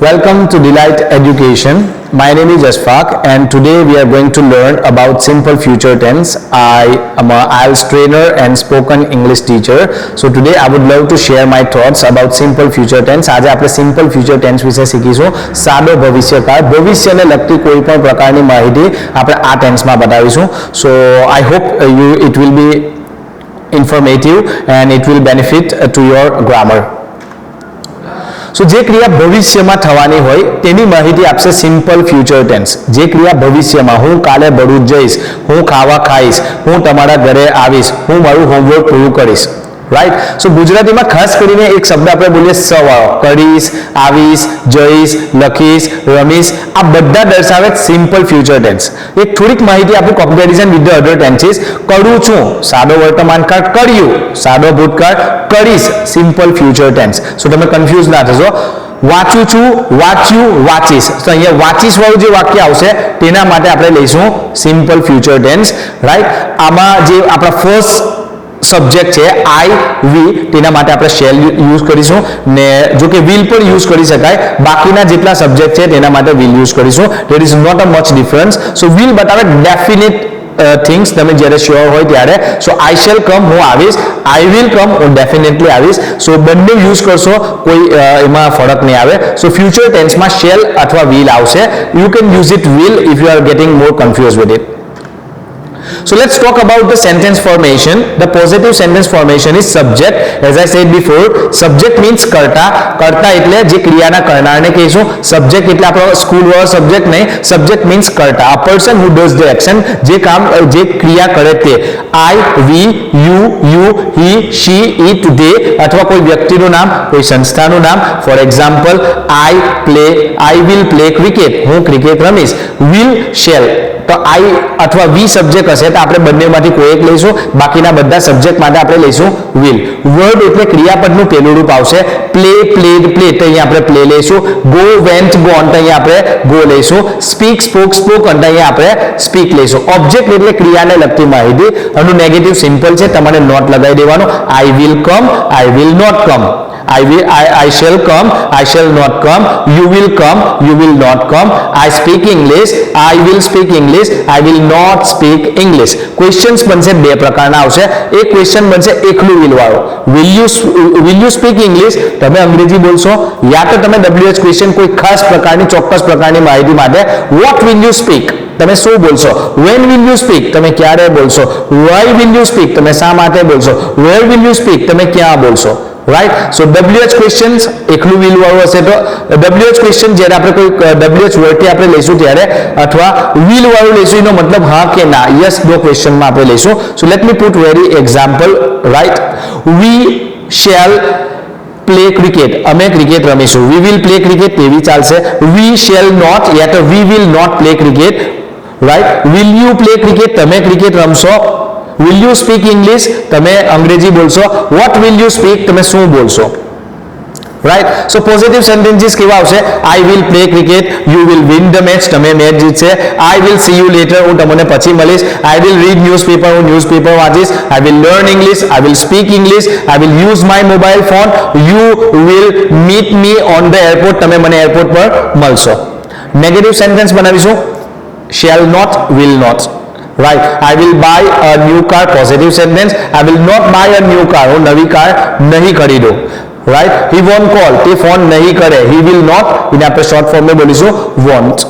Welcome to Delight Education. My name is Ashfaq and today we are going to learn about simple future tense. I am an IELTS trainer and spoken English teacher. So today I would love to share my thoughts about simple future tense. આજે આપણે simple future tense વિશે શીખીશું. સાદો ભવિષ્યકાળ, ભવિષ્યને લગતી કોઈ પણ પ્રકારની માહિતી આપણે આ ટેન્સમાં બતાવીશું. So I hope it will be informative and it will benefit to your grammar. So જે ક્રિયા ભવિષ્યમાં થવાની હોય તેની માહિતી આપશે સિમ્પલ ફ્યુચર ટેન્સ. જે ક્રિયા ભવિષ્યમાં, હું કાલે ભરૂચ જઈશ, હું ખાવા ખાઈશ, હું તમારા ઘરે આવીશ, હું મારું હોમવર્ક પૂરું કરીશ, રાઈટ. સો ગુજરાતીમાં ખાસ કરીને એક શબ્દ આપણે બોલીએ સવાળો, કરીશ, આવીશ, જઈશ, લખીશ, રમીશ, આ બધા દર્શાવે સિમ્પલ ફ્યુચર ટેન્સ. એક થોડીક માહિતી આપું comparison with the other tenses. કરું છું, સાદો વર્તમાનકાળ, કર્યું, સાદો ભૂતકાળ, કરીશ, સિમ્પલ ફ્યુચર ટેન્સ. સો તમે કન્ફ્યુઝ ના થશો. વાંચું છું, વાંચ્યું, વાંચીશ. તો અહીંયા વાંચીશ વાળું જે વાક્ય આવશે તેના માટે આપણે લઈશું સિમ્પલ ફ્યુચર ટેન્સ, રાઈટ. આમાં જે આપણા ફર્સ્ટ સબ્જેક્ટ છે આઈ વી, તેના માટે આપણે શેલ યુઝ કરીશું ને જો કે વિલ પણ યુઝ કરી શકાય. બાકીના જેટલા સબ્જેક્ટ છે તેના માટે વિલ યુઝ કરીશું. There is not a much difference. So will બતાવે ડેફિનેટ થિંગ્સ, તમે જ્યારે શ્યોર હોય ત્યારે. સો આઈ શેલ કમ, હું આવીશ, આઈ વિલ કમ, હું ડેફિનેટલી આવીશ. સો બંને યુઝ કરશો, કોઈ એમાં ફરક નહીં આવે. સો ફ્યુચર ટેન્સમાં શેલ અથવા વિલ આવશે. You can use it will if you are getting more confuse with it. So let's talk about the sentence formation. The positive sentence formation is subject. As I said before, subject means karta. Karta એટલે જે ક્રિયાના કરનારને કહીશું. Subject એટલે આપણો school વાળો subject નહીં. Subject means karta. A person who does the action, જે કામ, જે ક્રિયા કરે તે. I, we, you, he, she, it, they અથવા કોઈ વ્યક્તિનું નામ, કોઈ સંસ્થાનું નામ. For example, I will play cricket. હું ક્રિકેટ રમીશ. Will, shall. તો આઈ અથવા વી સબ્જેક્ટ હશે તો આપણે બંનેમાંથી કોઈ એક લઈશું. બાકીના બધા સબ્જેક્ટ માટે આપણે લઈશું વિલ. વર્ડ એટલે ક્રિયાપદનું પહેલું રૂપ આવશે. પ્લે, પ્લેડ, પ્લે, તો અહીંયા આપણે પ્લે લઈશું. ગો, વેન્ટ, ગોન, તો અહીંયા આપણે ગો લઈશું. સ્પીક, સ્પોક, સ્પોકન, તો અહીંયા આપણે સ્પીક લઈશું. ઓબ્જેક્ટ એટલે ક્રિયાને લગતી માહિતી. આનું નેગેટિવ સિમ્પલ છે, તમારે નોટ લગાવી દેવાનું. I will come, I will not come. I shall come, I shall not come. You will come, you will not come. I speak English, I will speak English, I will not speak English. Questions બનશે બે પ્રકારના આવશે. એક question બનશે એકલું will વાળો. Will you speak English? તમે અંગ્રેજી બોલશો, યા તો તમે WH ક્વેશ્ચન કોઈ ખાસ પ્રકારની, ચોક્કસ પ્રકારની માહિતી માટે. What will you speak? તમે શું બોલશો. When will you speak? તમે ક્યારે બોલશો. Why will you speak? તમે શા માટે બોલશો. Where will you speak? તમે ક્યાં બોલશો, રાઈટ. સો WH ક્વેશ્ચન્સ એકલું વિલ વાળું હશે તો WH ક્વેશ્ચન જ્યારે આપણે કોઈ WH વર્ડથી આપણે લઈશું ત્યારે અથવા વિલ વાળું લઈશું એનો મતલબ હા કે ના, યસ નો ક્વેશ્ચનમાં આપણે લઈશું. So let me put very example, right. We shall play cricket, અમે ક્રિકેટ રમીશું. વી વિલ પ્લે ક્રિકેટ તેવી ચાલશે. વી શેલ નોટ યા તો we will not play cricket, right. Will you play cricket, તમે ક્રિકેટ રમશો. Will you speak English? તમે અંગ્રેજી બોલશો. What will you speak? તમે શું બોલશો, રાઈટ. સો પોઝિટિવ સેન્ટેન્સીસ કેવા આવશે. I will play cricket, you will win the match, તમે મેચ જીતશે. I will see you later, હું તમને પછી મળીશ. I will read newspaper, હું newspaper વાંચીશ. I will learn English, I will speak English, I will use my mobile phone, you will meet me on the airport, તમે મને airport પર મળશો. Negative sentence બનાવીશું. Shall not, will not, right. I will buy a new car, positive sentence. I will not buy a new car, હું નવી car નહીં ખરીદું, right. He won't call, તે phone નહીં કરે. He will not, એને આપણે short ફોર્મમાં બોલીશું won't,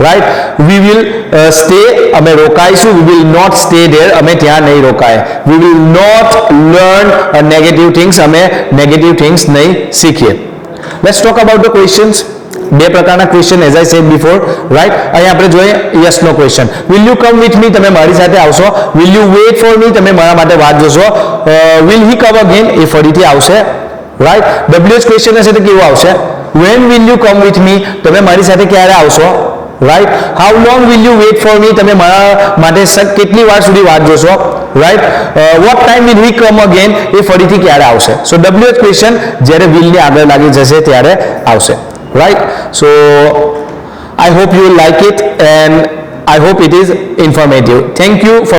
right. We will stay, અમે રોકાઈશું. We will not stay there, અમે ત્યાં નહીં રોકાય. We will not learn negative things, અમે negative things નહીં શીખીએ. Let's talk about the questions. બે પ્રકારના question, as I said before, right. અહીં આપણે જોઈએ yes no question. Will you come with me, તમે મારી સાથે આવશો. Will you wait for me, તમે મારા માટે વાટ જોશો. વિલ હી કમ અગેન, એ ફરીથી આવશે, રાઈટ. WH ક્વેશ્ચન હશે તો કેવું આવશે. When will you come with me, તમે મારી સાથે ક્યારે આવશો, right. How long will you wait for me, તમે મારા માટે કેટલી વાર સુધી વાટ જોશો, right. What time will he come again, એ ફરીથી ક્યારે આવશે. સો WH ક્વેશ્ચન જ્યારે વિલની આગળ લાગી જશે ત્યારે આવશે, right. So I hope you will like it and I hope it is informative. Thank you for